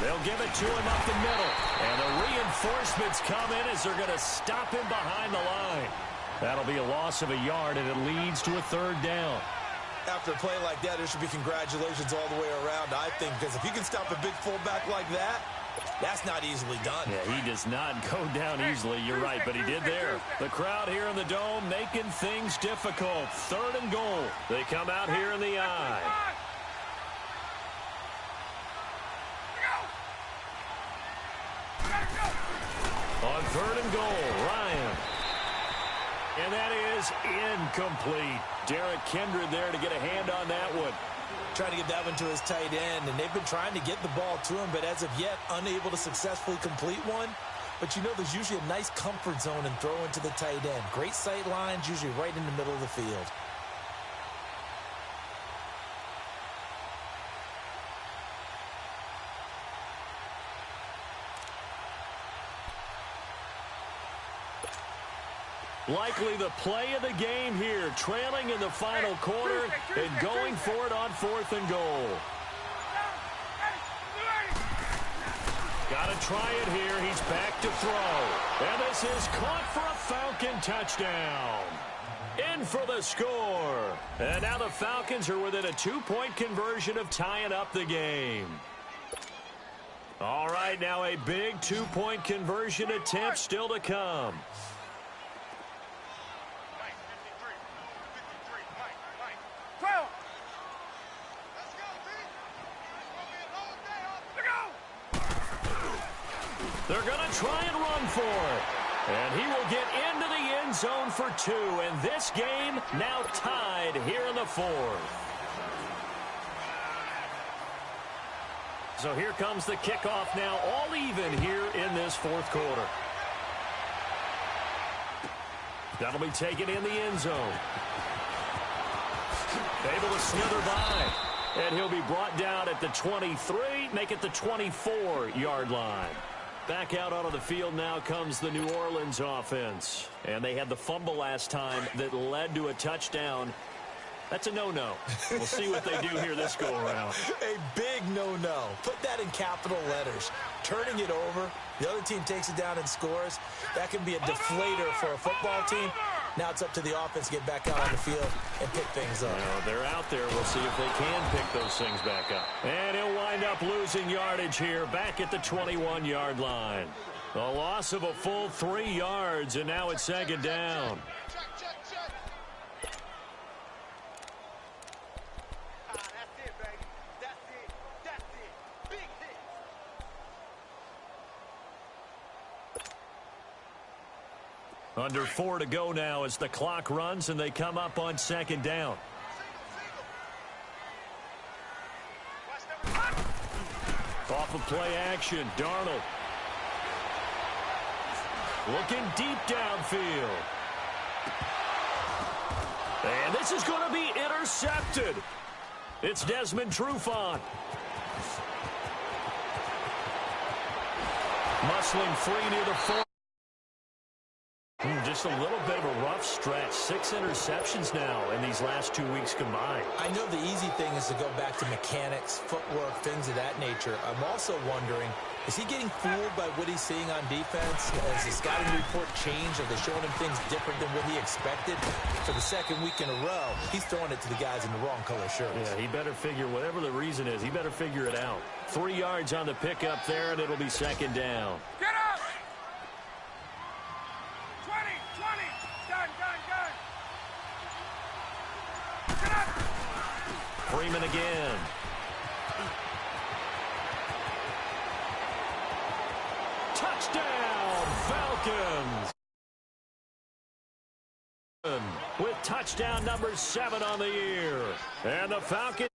They'll give it to him up the middle. And the reinforcements come in as they're going to stop him behind the line. That'll be a loss of a yard, and it leads to a 3rd down. After a play like that, there should be congratulations all the way around, I think, because if you can stop a big fullback like that, that's not easily done. Yeah, he does not go down easily. You're right, but he did there. The crowd here in the Dome making things difficult. 3rd and goal. They come out here in the I. On 3rd and goal, Ryan. And that is incomplete. Derek Kindred there to get a hand on that one. Trying to get that one to his tight end, and they've been trying to get the ball to him, but as of yet, unable to successfully complete one. But you know, there's usually a nice comfort zone in throwing to the tight end. Great sight lines, usually right in the middle of the field. Likely the play of the game here, trailing in the final quarter and going for it on 4th and goal. Got to try it here. He's back to throw. And this is caught for a Falcon touchdown. In for the score. And now the Falcons are within a 2-point conversion of tying up the game. All right, now a big 2-point conversion attempt still to come. They're going to try and run for it. And he will get into the end zone for 2. And this game now tied here in the 4th. So here comes the kickoff now, all even here in this 4th quarter. That'll be taken in the end zone. Able to slither by. And he'll be brought down at the 23, make it the 24-yard line. Back out onto the field now comes the New Orleans offense. And they had the fumble last time that led to a touchdown. That's a no-no. We'll see what they do here this go-around. A big no-no. Put that in capital letters. Turning it over, the other team takes it down and scores. That can be a deflator for a football team. Now it's up to the offense to get back out on the field and pick things up. Well, they're out there. We'll see if they can pick those things back up. And he'll wind up losing yardage here back at the 21-yard line. A loss of a full 3 yards, and now it's 2nd down. Under 4 to go now as the clock runs and they come up on second down. Off of play action, Darnold. Looking deep downfield. And this is going to be intercepted. It's Desmond Trufant. Muscling free near the 4. Just a little bit of a rough stretch. 6 interceptions now in these last 2 weeks combined. I know the easy thing is to go back to mechanics, footwork, things of that nature. I'm also wondering, is he getting fooled by what he's seeing on defense? Has the scouting report changed? Are they showing him things different than what he expected? For the second week in a row, he's throwing it to the guys in the wrong color shirts. Yeah, he better figure, whatever the reason is, he better figure it out. 3 yards on the pickup there, and it'll be second down. Get up! 20, 20. Done. Get up! Freeman again. Touchdown, Falcons! With touchdown number 7 on the year. And the Falcons